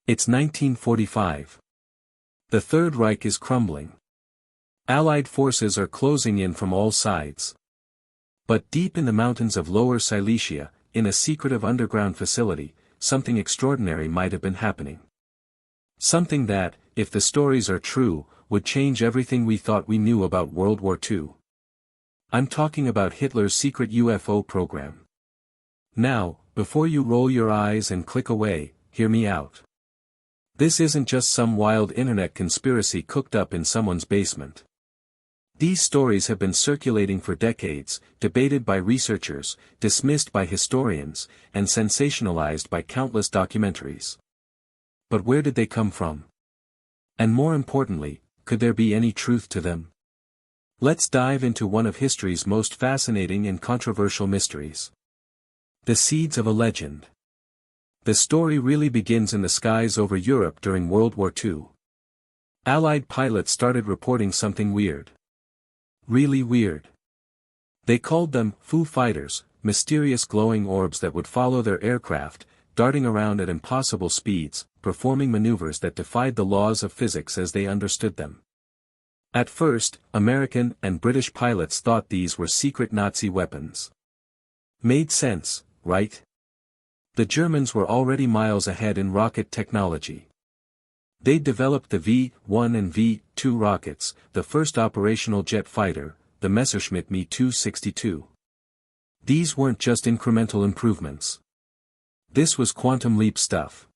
It's 1945. The Third Reich is crumbling. Allied forces are closing in from all sides. But deep in the mountains of Lower Silesia, in a secretive underground facility, something extraordinary might have been happening. Something that, if the stories are true, would change everything we thought we knew about World War II. I'm talking about Hitler's secret UFO program. Now, before you roll your eyes and click away, hear me out. This isn't just some wild internet conspiracy cooked up in someone's basement. These stories have been circulating for decades, debated by researchers, dismissed by historians, and sensationalized by countless documentaries. But where did they come from? And more importantly, could there be any truth to them? Let's dive into one of history's most fascinating and controversial mysteries. The seeds of a legend. The story really begins in the skies over Europe during World War II. Allied pilots started reporting something weird. Really weird. They called them Foo Fighters, mysterious glowing orbs that would follow their aircraft, darting around at impossible speeds, performing maneuvers that defied the laws of physics as they understood them. At first, American and British pilots thought these were secret Nazi weapons. Made sense, right? The Germans were already miles ahead in rocket technology. They'd developed the V-1 and V-2 rockets, the first operational jet fighter, the Messerschmitt Me 262. These weren't just incremental improvements. This was quantum leap stuff.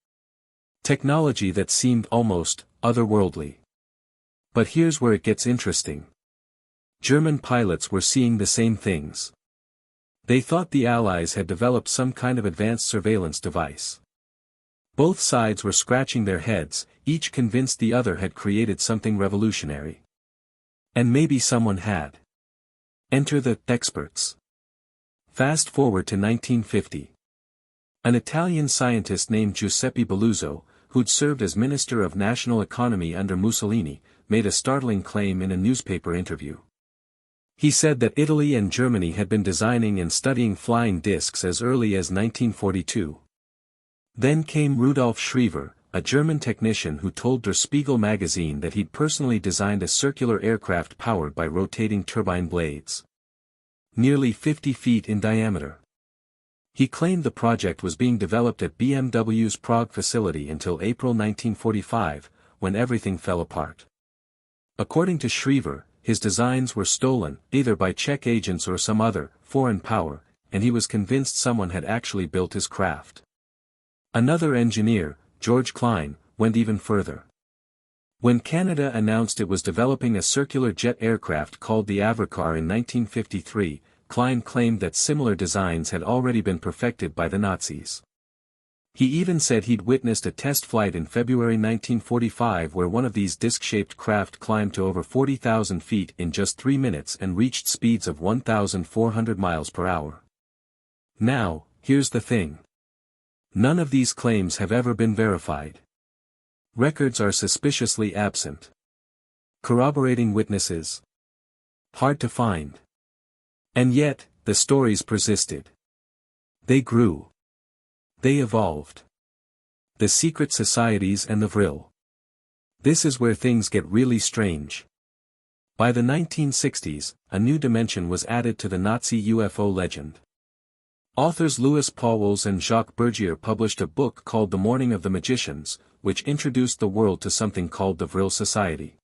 Technology that seemed almost otherworldly. But here's where it gets interesting. German pilots were seeing the same things. They thought the Allies had developed some kind of advanced surveillance device. Both sides were scratching their heads, each convinced the other had created something revolutionary. And maybe someone had. Enter the experts. Fast forward to 1950. An Italian scientist named Giuseppe Belluzzo, who'd served as Minister of National Economy under Mussolini, made a startling claim in a newspaper interview. He said that Italy and Germany had been designing and studying flying discs as early as 1942. Then came Rudolf Schriever, a German technician who told Der Spiegel magazine that he'd personally designed a circular aircraft powered by rotating turbine blades. Nearly 50 feet in diameter. He claimed the project was being developed at BMW's Prague facility until April 1945, when everything fell apart. According to Schriever, his designs were stolen, either by Czech agents or some other, foreign power, and he was convinced someone had actually built his craft. Another engineer, George Klein, went even further. When Canada announced it was developing a circular jet aircraft called the Avrocar in 1953, Klein claimed that similar designs had already been perfected by the Nazis. He even said he'd witnessed a test flight in February 1945 where one of these disc-shaped craft climbed to over 40,000 feet in just 3 minutes and reached speeds of 1,400 miles per hour. Now, here's the thing. None of these claims have ever been verified. Records are suspiciously absent. Corroborating witnesses. Hard to find. And yet, the stories persisted. They grew. They evolved. The secret societies and the Vril. This is where things get really strange. By the 1960s, a new dimension was added to the Nazi UFO legend. Authors Louis Pauwels and Jacques Bergier published a book called The Morning of the Magicians, which introduced the world to something called the Vril Society.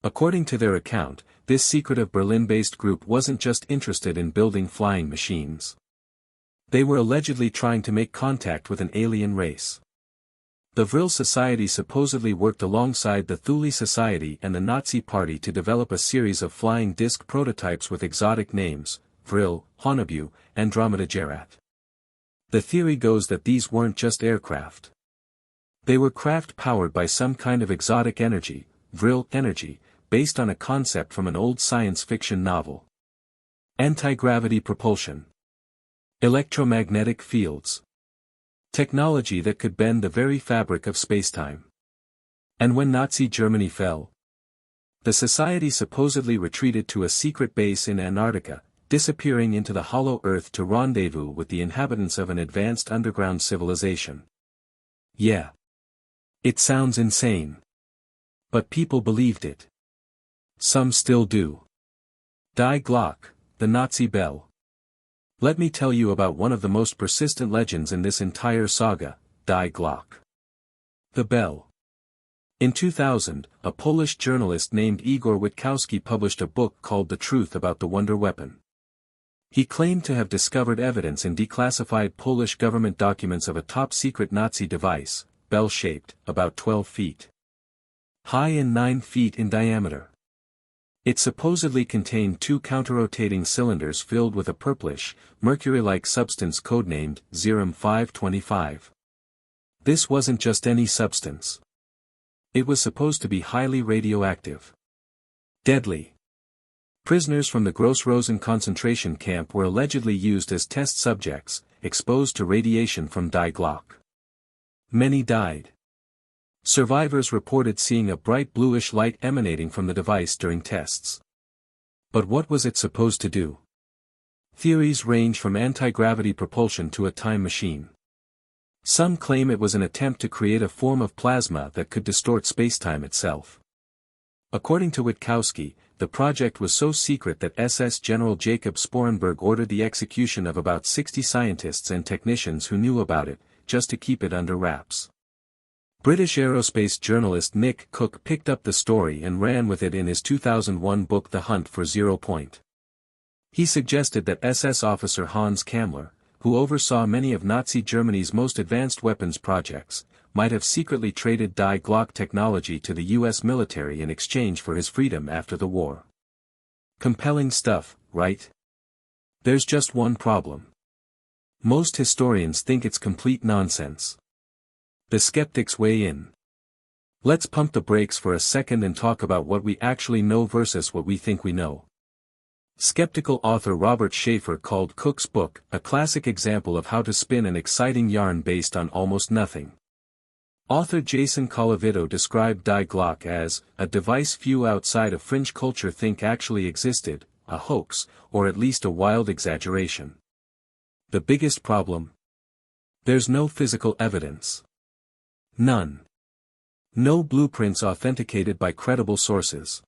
According to their account, this secretive Berlin-based group wasn't just interested in building flying machines. They were allegedly trying to make contact with an alien race. The Vril Society supposedly worked alongside the Thule Society and the Nazi Party to develop a series of flying disc prototypes with exotic names, Vril, Haunebu, Andromeda Gerat. The theory goes that these weren't just aircraft. They were craft powered by some kind of exotic energy, Vril energy, based on a concept from an old science fiction novel. Anti-gravity propulsion. Electromagnetic fields. Technology that could bend the very fabric of spacetime. And when Nazi Germany fell, the society supposedly retreated to a secret base in Antarctica, disappearing into the hollow earth to rendezvous with the inhabitants of an advanced underground civilization. Yeah. It sounds insane. But people believed it. Some still do. Die Glocke, the Nazi bell. Let me tell you about one of the most persistent legends in this entire saga, Die Glocke. The bell. In 2000, a Polish journalist named Igor Witkowski published a book called The Truth About the Wonder Weapon. He claimed to have discovered evidence in declassified Polish government documents of a top-secret Nazi device, bell-shaped, about 12 feet high and 9 feet in diameter. It supposedly contained two counter-rotating cylinders filled with a purplish, mercury-like substance codenamed Zerum 525. This wasn't just any substance. It was supposed to be highly radioactive. Deadly. Prisoners from the Gross-Rosen concentration camp were allegedly used as test subjects, exposed to radiation from Die Glocke. Many died. Survivors reported seeing a bright bluish light emanating from the device during tests. But what was it supposed to do? Theories range from anti-gravity propulsion to a time machine. Some claim it was an attempt to create a form of plasma that could distort spacetime itself. According to Witkowski, the project was so secret that SS General Jacob Sporenberg ordered the execution of about 60 scientists and technicians who knew about it, just to keep it under wraps. British aerospace journalist Nick Cook picked up the story and ran with it in his 2001 book The Hunt for Zero Point. He suggested that SS officer Hans Kammler, who oversaw many of Nazi Germany's most advanced weapons projects, might have secretly traded Die Glocke technology to the US military in exchange for his freedom after the war. Compelling stuff, right? There's just one problem. Most historians think it's complete nonsense. The skeptics weigh in. Let's pump the brakes for a second and talk about what we actually know versus what we think we know. Skeptical author Robert Schaefer called Cook's book a classic example of how to spin an exciting yarn based on almost nothing. Author Jason Colavito described Die Glocke as a device few outside of fringe culture think actually existed, a hoax, or at least a wild exaggeration. The biggest problem? There's no physical evidence. None. No blueprints authenticated by credible sources.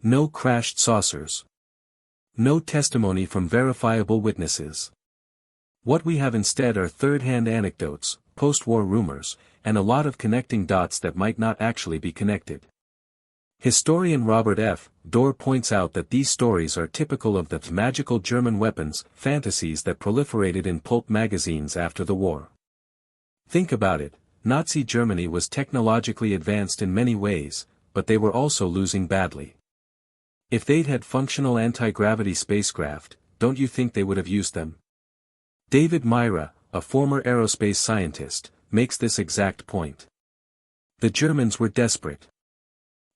No crashed saucers. No testimony from verifiable witnesses. What we have instead are third-hand anecdotes, post-war rumors, and a lot of connecting dots that might not actually be connected. Historian Robert F. Dorr points out that these stories are typical of the magical German weapons fantasies that proliferated in pulp magazines after the war. Think about it. Nazi Germany was technologically advanced in many ways, but they were also losing badly. If they'd had functional anti-gravity spacecraft, don't you think they would have used them? David Myra, a former aerospace scientist, makes this exact point. The Germans were desperate.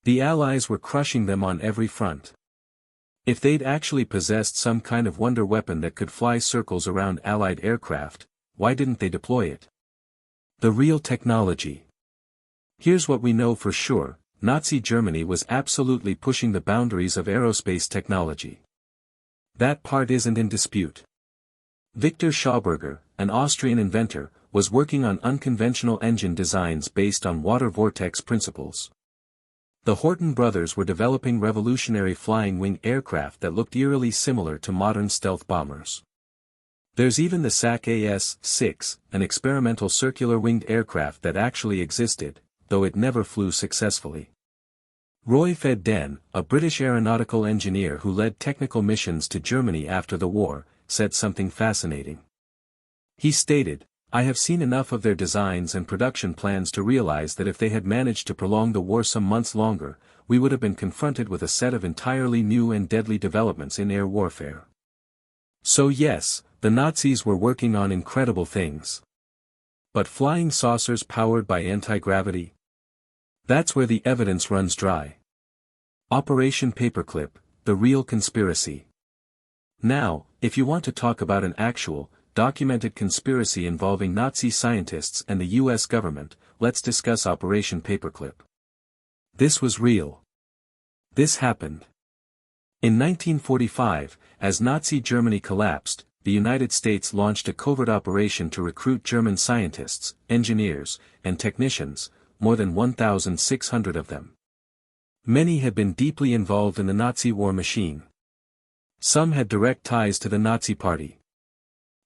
The Allies were crushing them on every front. If they'd actually possessed some kind of wonder weapon that could fly circles around Allied aircraft, why didn't they deploy it? The real technology. Here's what we know for sure, Nazi Germany was absolutely pushing the boundaries of aerospace technology. That part isn't in dispute. Victor Schauberger, an Austrian inventor, was working on unconventional engine designs based on water vortex principles. The Horten brothers were developing revolutionary flying wing aircraft that looked eerily similar to modern stealth bombers. There's even the SAC AS-6, an experimental circular-winged aircraft that actually existed, though it never flew successfully. Roy Fedden, a British aeronautical engineer who led technical missions to Germany after the war, said something fascinating. He stated, "I have seen enough of their designs and production plans to realize that if they had managed to prolong the war some months longer, we would have been confronted with a set of entirely new and deadly developments in air warfare." So yes, the Nazis were working on incredible things. But flying saucers powered by anti-gravity? That's where the evidence runs dry. Operation Paperclip, the real conspiracy. Now, if you want to talk about an actual, documented conspiracy involving Nazi scientists and the US government, let's discuss Operation Paperclip. This was real. This happened. In 1945, as Nazi Germany collapsed, the United States launched a covert operation to recruit German scientists, engineers, and technicians, more than 1,600 of them. Many had been deeply involved in the Nazi war machine. Some had direct ties to the Nazi Party.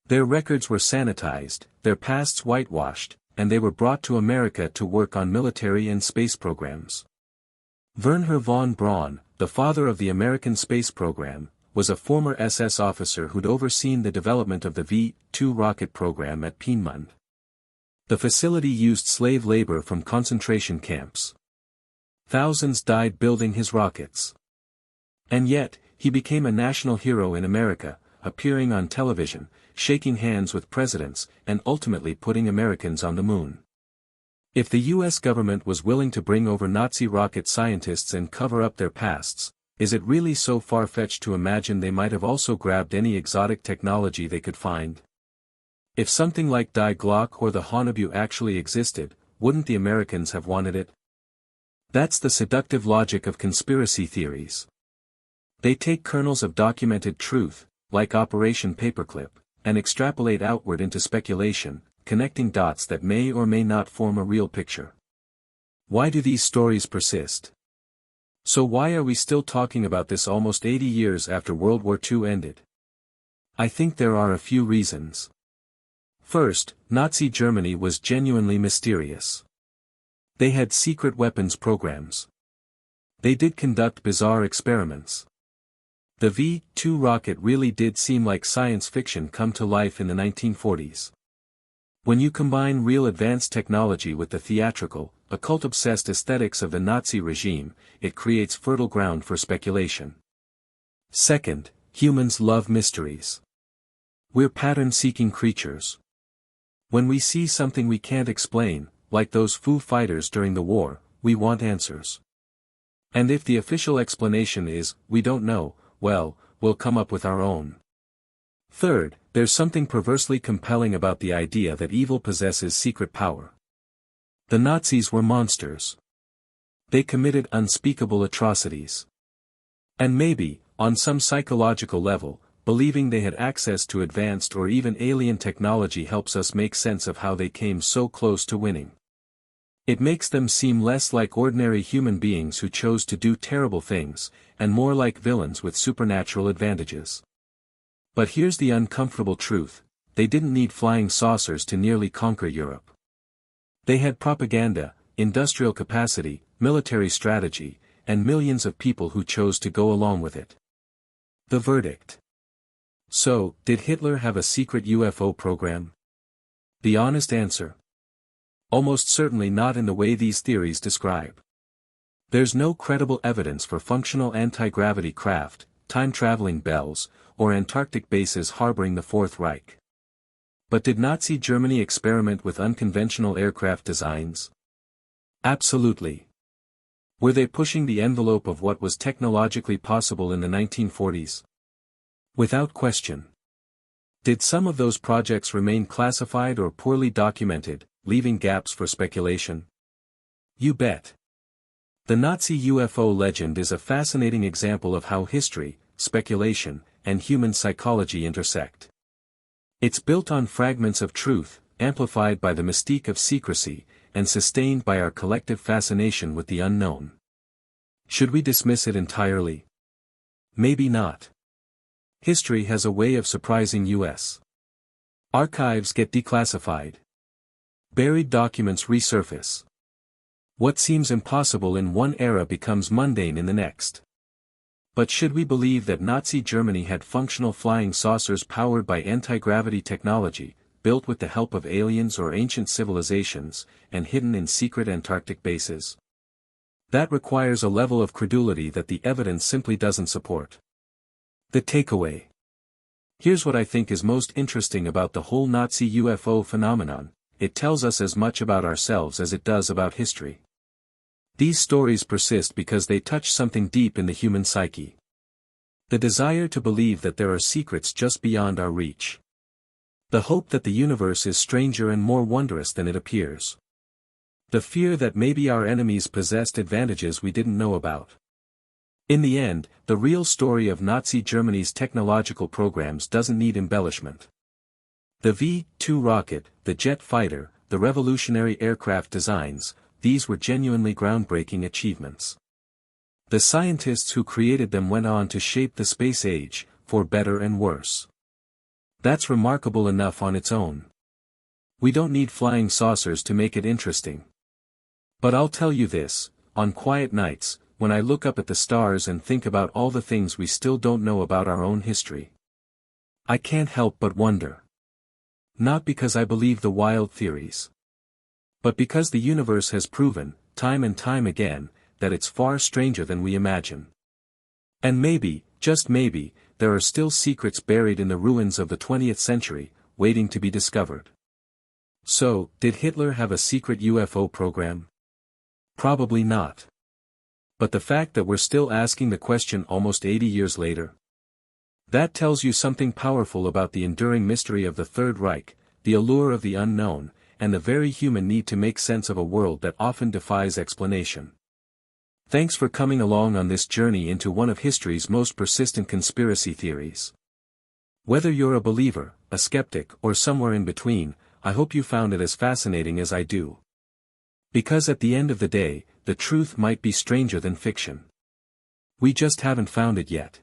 Their records were sanitized, their pasts whitewashed, and they were brought to America to work on military and space programs. Wernher von Braun, the father of the American space program, was a former SS officer who'd overseen the development of the V-2 rocket program at Peenemünde. The facility used slave labor from concentration camps. Thousands died building his rockets. And yet, he became a national hero in America, appearing on television, shaking hands with presidents, and ultimately putting Americans on the moon. If the US government was willing to bring over Nazi rocket scientists and cover up their pasts, is it really so far-fetched to imagine they might have also grabbed any exotic technology they could find? If something like Die Glocke or the Haunebu actually existed, wouldn't the Americans have wanted it? That's the seductive logic of conspiracy theories. They take kernels of documented truth, like Operation Paperclip, and extrapolate outward into speculation, connecting dots that may or may not form a real picture. Why do these stories persist? So why are we still talking about this almost 80 years after World War II ended? I think there are a few reasons. First, Nazi Germany was genuinely mysterious. They had secret weapons programs. They did conduct bizarre experiments. The V-2 rocket really did seem like science fiction come to life in the 1940s. When you combine real advanced technology with the theatrical, occult-obsessed aesthetics of the Nazi regime, it creates fertile ground for speculation. Second, humans love mysteries. We're pattern-seeking creatures. When we see something we can't explain, like those Foo Fighters during the war, we want answers. And if the official explanation is, we don't know, well, we'll come up with our own. Third, there's something perversely compelling about the idea that evil possesses secret power. The Nazis were monsters. They committed unspeakable atrocities. And maybe, on some psychological level, believing they had access to advanced or even alien technology helps us make sense of how they came so close to winning. It makes them seem less like ordinary human beings who chose to do terrible things, and more like villains with supernatural advantages. But here's the uncomfortable truth: they didn't need flying saucers to nearly conquer Europe. They had propaganda, industrial capacity, military strategy, and millions of people who chose to go along with it. The verdict. So, did Hitler have a secret UFO program? The honest answer: almost certainly not in the way these theories describe. There's no credible evidence for functional anti-gravity craft, time-traveling bells, or Antarctic bases harboring the Fourth Reich. But did Nazi Germany experiment with unconventional aircraft designs? Absolutely. Were they pushing the envelope of what was technologically possible in the 1940s? Without question. Did some of those projects remain classified or poorly documented, leaving gaps for speculation? You bet. The Nazi UFO legend is a fascinating example of how history, speculation, and human psychology intersect. It's built on fragments of truth, amplified by the mystique of secrecy, and sustained by our collective fascination with the unknown. Should we dismiss it entirely? Maybe not. History has a way of surprising us. Archives get declassified. Buried documents resurface. What seems impossible in one era becomes mundane in the next. But should we believe that Nazi Germany had functional flying saucers powered by anti-gravity technology, built with the help of aliens or ancient civilizations, and hidden in secret Antarctic bases? That requires a level of credulity that the evidence simply doesn't support. The takeaway. Here's what I think is most interesting about the whole Nazi UFO phenomenon: it tells us as much about ourselves as it does about history. These stories persist because they touch something deep in the human psyche. The desire to believe that there are secrets just beyond our reach. The hope that the universe is stranger and more wondrous than it appears. The fear that maybe our enemies possessed advantages we didn't know about. In the end, the real story of Nazi Germany's technological programs doesn't need embellishment. The V-2 rocket, the jet fighter, the revolutionary aircraft designs, these were genuinely groundbreaking achievements. The scientists who created them went on to shape the space age, for better and worse. That's remarkable enough on its own. We don't need flying saucers to make it interesting. But I'll tell you this, on quiet nights, when I look up at the stars and think about all the things we still don't know about our own history, I can't help but wonder. Not because I believe the wild theories, but because the universe has proven, time and time again, that it's far stranger than we imagine. And maybe, just maybe, there are still secrets buried in the ruins of the 20th century, waiting to be discovered. So, did Hitler have a secret UFO program? Probably not. But the fact that we're still asking the question almost 80 years later? That tells you something powerful about the enduring mystery of the Third Reich, the allure of the unknown, and the very human need to make sense of a world that often defies explanation. Thanks for coming along on this journey into one of history's most persistent conspiracy theories. Whether you're a believer, a skeptic, or somewhere in between, I hope you found it as fascinating as I do. Because at the end of the day, the truth might be stranger than fiction. We just haven't found it yet.